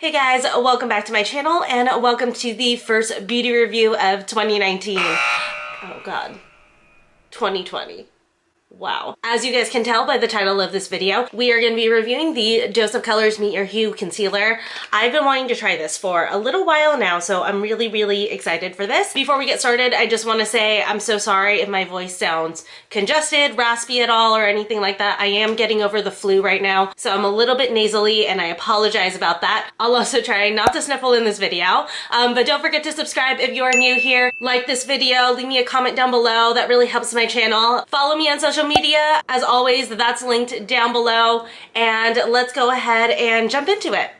Hey guys, welcome back to my channel and welcome to the first beauty review of 2019. Oh god, 2020. Wow. As you guys can tell by the title of this video, we are going to be reviewing the Dose of Colors Meet Your Hue Concealer. I've been wanting to try this for a little while now, so I'm really excited for this. Before we get started, I just want to say I'm so sorry if my voice sounds congested, raspy at all, or anything like that. I am getting over the flu right now, so I'm a little bit nasally, and I apologize about that. I'll also try not to sniffle in this video, but don't forget to subscribe if you are new here. Like this video, leave me a comment down below. That really helps my channel. Follow me on social media. As always, that's linked down below, and let's go ahead and jump into it.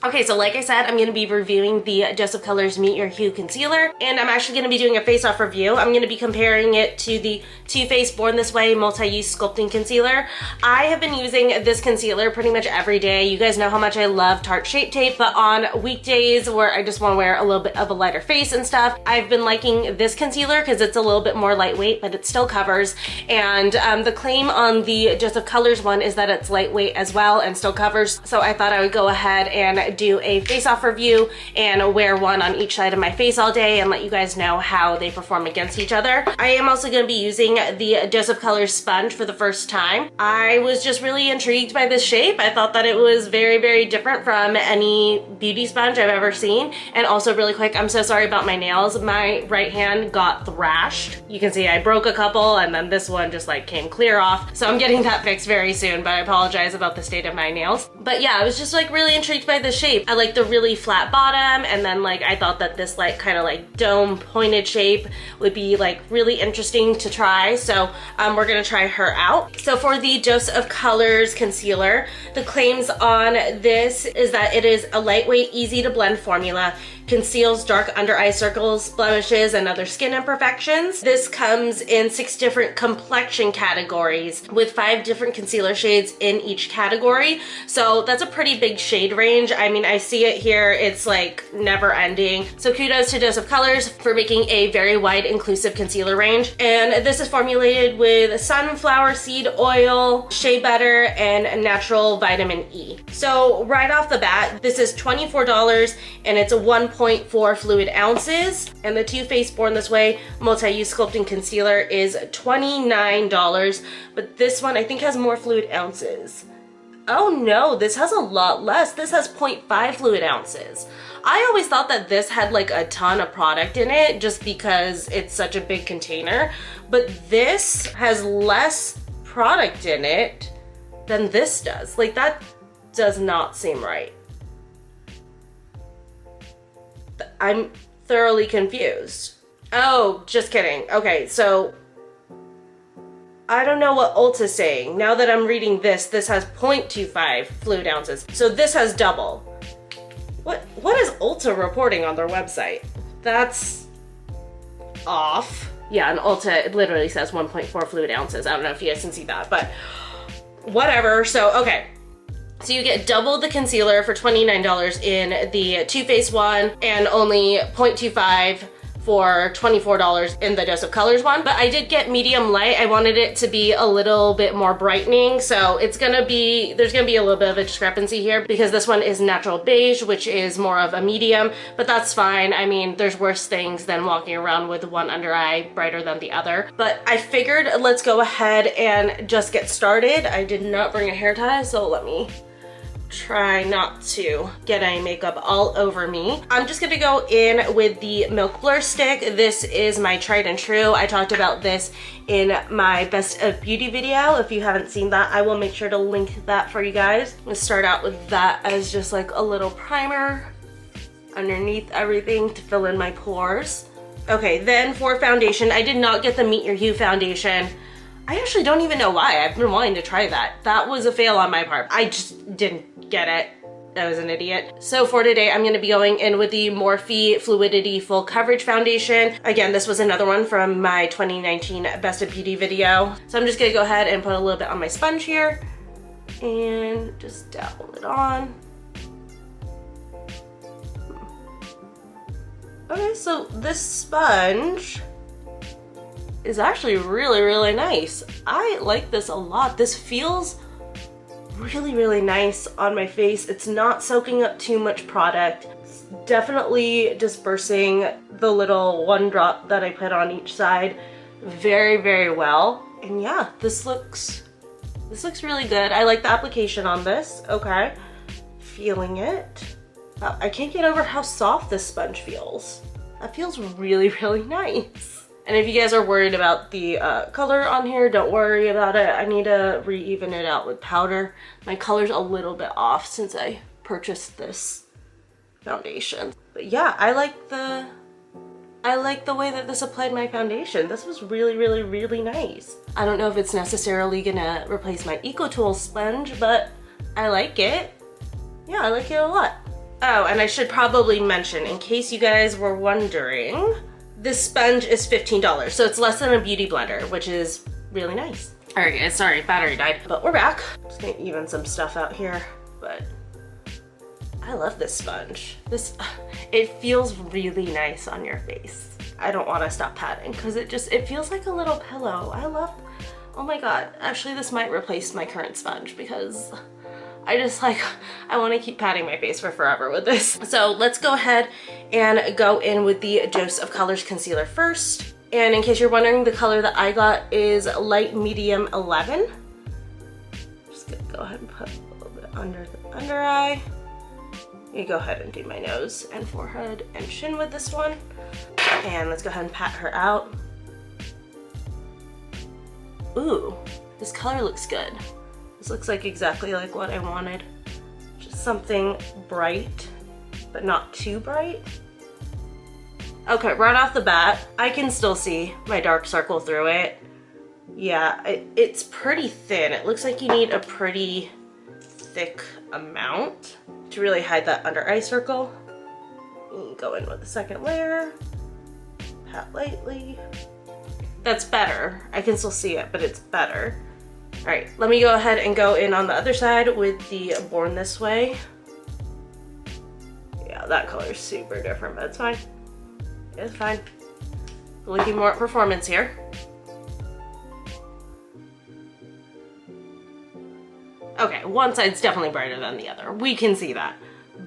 Okay, so like I said, I'm going to be reviewing the Dose of Colors Meet Your Hue Concealer, and I'm actually going to be doing a face-off review. I'm going to be comparing it to the Too Faced Born This Way Multi-Use Sculpting Concealer. I have been using this concealer pretty much every day. You guys know how much I love Tarte Shape Tape, but on weekdays where I just want to wear a little bit of a lighter face and stuff, I've been liking this concealer because it's a little bit more lightweight, but it still covers. And the claim on the Dose of Colors one is that it's lightweight as well and still covers. So I thought I would go ahead and do a face-off review and wear one on each side of my face all day and let you guys know how they perform against each other. I am also going to be using the Dose of Colors sponge for the first time. I was just really intrigued by this shape. I thought that it was very different from any beauty sponge I've ever seen. And also really quick, I'm so sorry about my nails. My right hand got thrashed. You can see I broke a couple and then this one just like came clear off. So I'm getting that fixed very soon, but I apologize about the state of my nails. But yeah, I was just like really intrigued by this shape. I like the really flat bottom, and then like I thought that this like kind of like dome pointed shape would be like really interesting to try. So we're gonna try her out. So for the Dose of Colors concealer, the claims on this is that it is a lightweight, easy to blend formula, conceals dark under eye circles, blemishes, and other skin imperfections. This comes in 6 different complexion categories with 5 different concealer shades in each category. So that's a pretty big shade range. I mean, I see it here, it's like never ending. So kudos to Dose of Colors for making a very wide inclusive concealer range. And this is formulated with sunflower seed oil, shea butter, and natural vitamin E. So right off the bat, this is $24 and it's a 1.4 fluid ounces. And the Too Faced Born This Way Multi-Use Sculpting Concealer is $29, but this one I think has more fluid ounces. Oh no, this has a lot less. This has 0.5 fluid ounces. I always thought that this had like a ton of product in it just because it's such a big container, but this has less product in it than this does. Like that does not seem right. I'm thoroughly confused. Oh, just kidding. Okay, so I don't know what Ulta's saying. Now that I'm reading this, this has 0.25 fluid ounces. So this has double. What is Ulta reporting on their website? That's off. Yeah, on Ulta, it literally says 1.4 fluid ounces. I don't know if you guys can see that, but whatever. So, okay. So you get double the concealer for $29 in the Too Faced one and only 0.25 for $24 in the Dose of Colors one. But I did get medium light. I wanted it to be a little bit more brightening. So it's gonna be, there's gonna be a little bit of a discrepancy here because this one is natural beige, which is more of a medium, but that's fine. I mean, there's worse things than walking around with one under eye brighter than the other. But I figured let's go ahead and just get started. I did not bring a hair tie, so let me try not to get any makeup all over me. I'm just gonna go in with the Milk Blur stick. This is my tried and true. I talked about this in my Best of Beauty video. If you haven't seen that, I will make sure to link that for you guys. Let's start out with that as just like a little primer underneath everything to fill in my pores. Okay, then for foundation, I did not get the Meet Your Hue foundation. I actually don't even know why. I've been wanting to try that. That was a fail on my part. I just didn't get it. I was an idiot. So for today, I'm gonna be going in with the Morphe Fluidity Full Coverage Foundation. Again, this was another one from my 2019 Best of Beauty video. So I'm just gonna go ahead and put a little bit on my sponge here and just dabble it on. Okay, so this sponge is actually really, really nice. I like this a lot. This feels really, really nice on my face. It's not soaking up too much product. It's definitely dispersing the little one drop that I put on each side very, very well. And yeah, this looks really good. I like the application on this. Okay, feeling it. I can't get over how soft this sponge feels. That feels really, really nice. And if you guys are worried about the color on here, don't worry about it. I need to re-even it out with powder. My color's a little bit off since I purchased this foundation. But yeah, I like the way that this applied my foundation. This was really, really, really nice. I don't know if it's necessarily gonna replace my EcoTool sponge, but I like it. Yeah, I like it a lot. Oh, and I should probably mention, in case you guys were wondering, this sponge is $15, so it's less than a beauty blender, which is really nice. All right, guys, sorry, battery died, but we're back. Just gonna even some stuff out here, but I love this sponge. It feels really nice on your face. I don't want to stop patting because it feels like a little pillow. Oh my God, actually this might replace my current sponge because I want to keep patting my face for forever with this. So let's go ahead and go in with the Dose of Colors concealer first. And in case you're wondering, the color that I got is light medium 11. Just gonna go ahead and put a little bit under the under eye. You go ahead and do my nose and forehead and chin with this one. And let's go ahead and pat her out. Ooh, this color looks good. This looks like exactly like what I wanted. Just something bright, but not too bright. Okay, right off the bat, I can still see my dark circle through it. Yeah, it's pretty thin. It looks like you need a pretty thick amount to really hide that under eye circle. You go in with the second layer, pat lightly. That's better. I can still see it, but it's better. All right, let me go ahead and go in on the other side with the Born This Way. Yeah, that color is super different, but it's fine. It's fine. Looking more at performance here. Okay, one side's definitely brighter than the other. We can see that.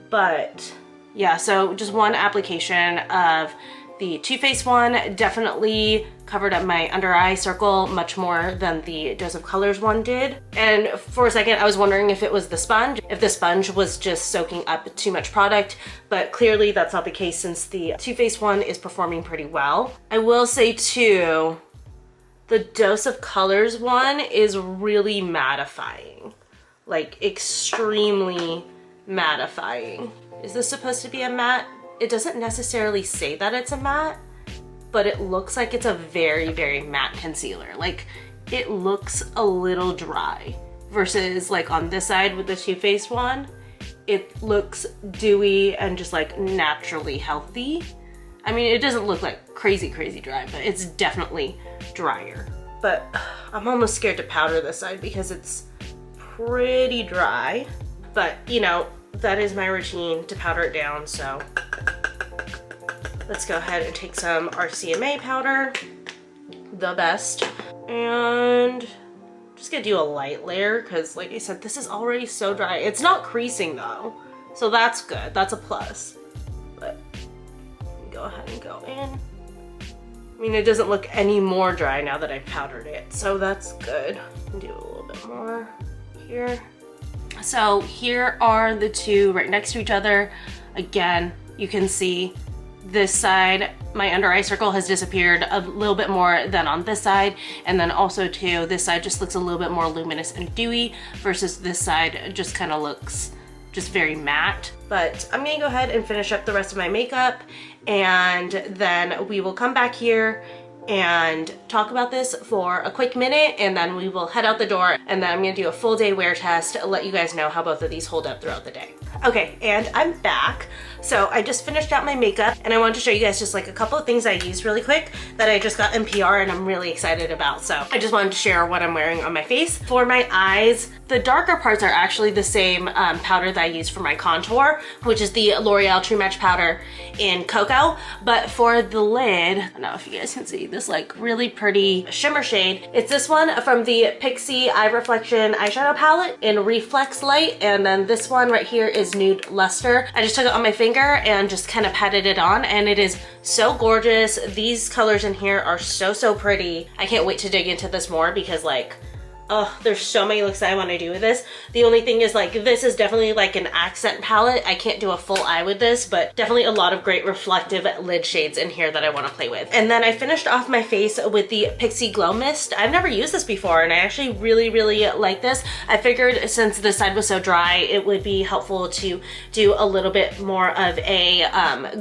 But yeah, so just one application of the Too Faced one definitely covered up my under eye circle much more than the Dose of Colors one did. And for a second, I was wondering if it was the sponge, if the sponge was just soaking up too much product, but clearly that's not the case since the Too Faced one is performing pretty well. I will say too, the Dose of Colors one is really mattifying, like extremely mattifying. Is this supposed to be a matte? It doesn't necessarily say that it's a matte, but it looks like it's a very, very matte concealer. Like, it looks a little dry versus like on this side with the Too Faced one, it looks dewy and just like naturally healthy. I mean, it doesn't look like crazy, crazy dry, but it's definitely drier. But I'm almost scared to powder this side because it's pretty dry. But you know, that is my routine to powder it down, so let's go ahead and take some RCMA powder, the best, and just gonna do a light layer because like I said, this is already so dry. It's not creasing though, so that's good, that's a plus. But go ahead and go in. I mean, it doesn't look any more dry now that I've powdered it, so that's good. Do a little bit more here. So here are the two right next to each other. Again, you can see this side, my under eye circle has disappeared a little bit more than on this side. And then also too, this side just looks a little bit more luminous and dewy versus this side just kind of looks just very matte. But I'm gonna go ahead and finish up the rest of my makeup and then we will come back here and talk about this for a quick minute and then we will head out the door and then I'm gonna do a full day wear test to let you guys know how both of these hold up throughout the day. Okay, and I'm back. So I just finished out my makeup and I wanted to show you guys just like a couple of things I used really quick that I just got in PR and I'm really excited about. So I just wanted to share what I'm wearing on my face. For my eyes, the darker parts are actually the same powder that I use for my contour, which is the L'Oreal True Match powder in Cocoa. But for the lid, I don't know if you guys can see this like really pretty shimmer shade. It's this one from the Pixie Eye Reflection eyeshadow palette in Reflex Light. And then this one right here is Nude Luster. I just took it on my finger and just kind of patted it on and it is so gorgeous. These colors in here are so pretty. I can't wait to dig into this more because like, oh, there's so many looks that I want to do with this. The only thing is like, this is definitely like an accent palette. I can't do a full eye with this, but definitely a lot of great reflective lid shades in here that I want to play with. And then I finished off my face with the Pixie Glow Mist. I've never used this before and I actually really like this. I figured since this side was so dry, it would be helpful to do a little bit more of a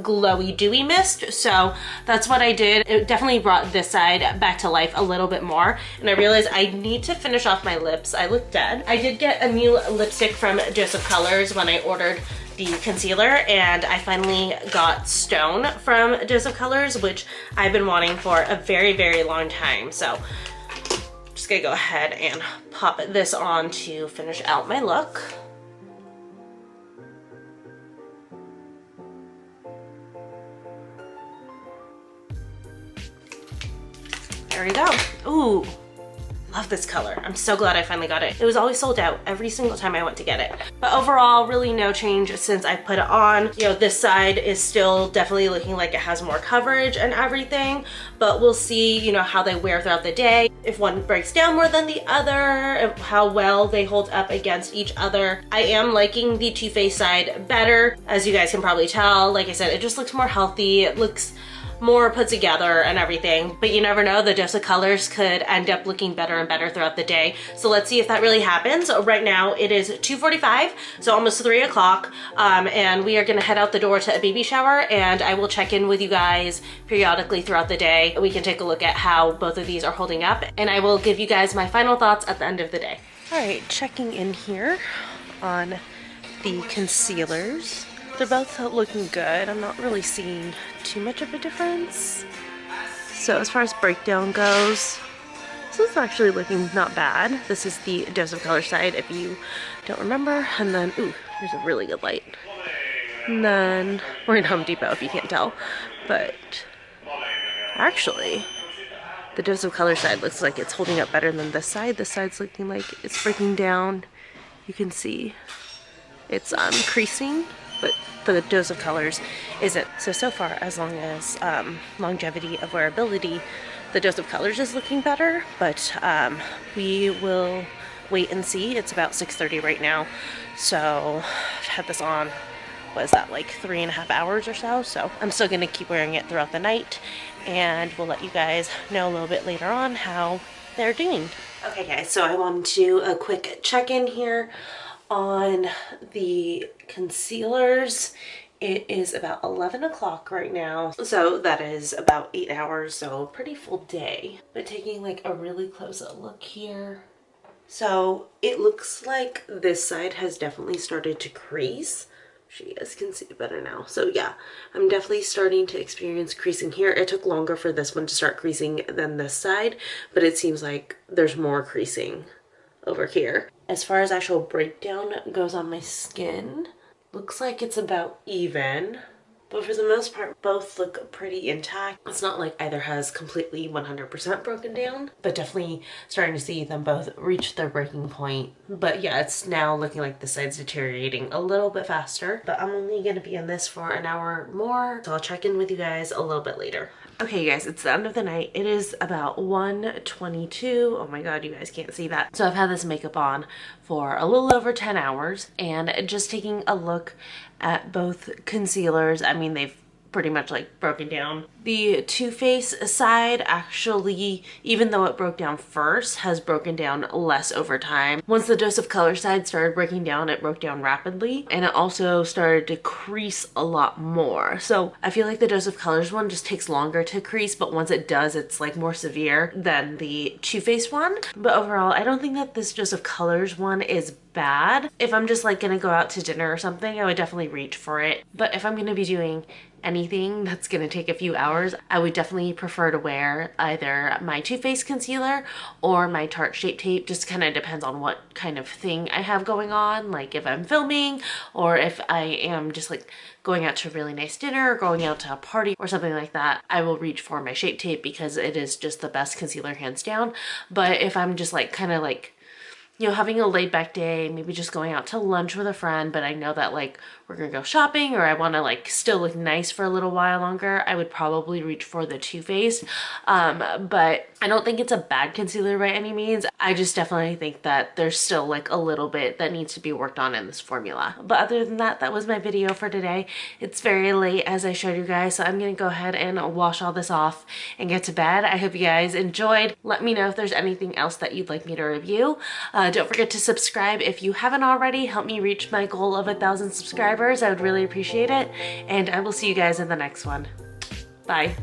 glowy dewy mist. So that's what I did. It definitely brought this side back to life a little bit more. And I realized I need to finish off my lips. I look dead. I did get a new lipstick from Joseph Colors when I ordered the concealer and I finally got Stone from Joseph Colors, which I've been wanting for a very long time. So I'm just gonna go ahead and pop this on to finish out my look. There we go. Ooh. Love this color. I'm so glad I finally got it. It was always sold out every single time I went to get it. But overall, really no change since I put it on. You know, this side is still definitely looking like it has more coverage and everything, but we'll see, you know, how they wear throughout the day. If one breaks down more than the other, how well they hold up against each other. I am liking the Too Faced side better. As you guys can probably tell, like I said, it just looks more healthy. It looks more put together and everything, but you never know, the Joseph Colors could end up looking better and better throughout the day. So let's see if that really happens. Right now it is 2:45, so almost 3 o'clock, and we are gonna head out the door to a baby shower and I will check in with you guys periodically throughout the day. We can take a look at how both of these are holding up and I will give you guys my final thoughts at the end of the day. All right, checking in here on the concealers. They're both looking good. I'm not really seeing too much of a difference. So as far as breakdown goes, this is actually looking not bad. This is the Joseph Color side if you don't remember. And then, ooh, here's a really good light. And then we're in Home Depot if you can't tell. But actually, the Joseph Color side looks like it's holding up better than this side. This side's looking like it's breaking down. You can see it's creasing, but the Joseph Colors isn't. So far, as long as longevity of wearability, the Joseph Colors is looking better, but we will wait and see. It's about 6:30 right now, so I've had this on, what is that, like 3.5 hours or so? So I'm still gonna keep wearing it throughout the night, and we'll let you guys know a little bit later on how they're doing. Okay guys, so I wanted to do a quick check-in here on the concealers. It is about 11 o'clock right now, so that is about 8 hours, so a pretty full day. But taking like a really close look here, so it looks like this side has definitely started to crease. I'm sure you guys can see it better now. So yeah, I'm definitely starting to experience creasing here. It took longer for this one to start creasing than this side, but it seems like there's more creasing over here. As far as actual breakdown goes on my skin, looks like it's about even, but for the most part, both look pretty intact. It's not like either has completely 100% broken down, but definitely starting to see them both reach their breaking point. But yeah, it's now looking like the side's deteriorating a little bit faster, but I'm only gonna be in this for an hour more, so I'll check in with you guys a little bit later. Okay guys, it's the end of the night. It is about 1:22. Oh my god, you guys can't see that. So I've had this makeup on for a little over 10 hours and just taking a look at both concealers. I mean, they've pretty much like broken down. The Too Faced side actually, even though it broke down first, has broken down less over time. Once the Joseph Color side started breaking down, it broke down rapidly, and it also started to crease a lot more. So I feel like the Joseph Colors one just takes longer to crease, but once it does, it's like more severe than the Too Faced one. But overall, I don't think that this Joseph Colors one is bad. If I'm just like gonna go out to dinner or something, I would definitely reach for it. But if I'm gonna be doing anything that's gonna take a few hours, I would definitely prefer to wear either my Too Faced concealer or my Tarte Shape Tape. Just kind of depends on what kind of thing I have going on, like if I'm filming or if I am just like going out to a really nice dinner or going out to a party or something like that. I will reach for my Shape Tape because it is just the best concealer hands down. But if I'm just like kind of like, you know, having a laid back day, maybe just going out to lunch with a friend, but I know that like we're gonna go shopping or I wanna like still look nice for a little while longer, I would probably reach for the Too Faced. But I don't think it's a bad concealer by any means. I just definitely think that there's still like a little bit that needs to be worked on in this formula. But other than that, that was my video for today. It's very late as I showed you guys, so I'm gonna go ahead and wash all this off and get to bed. I hope you guys enjoyed. Let me know if there's anything else that you'd like me to review. Don't forget to subscribe if you haven't already. Help me reach my goal of 1,000 subscribers. I would really appreciate it. And I will see you guys in the next one. Bye.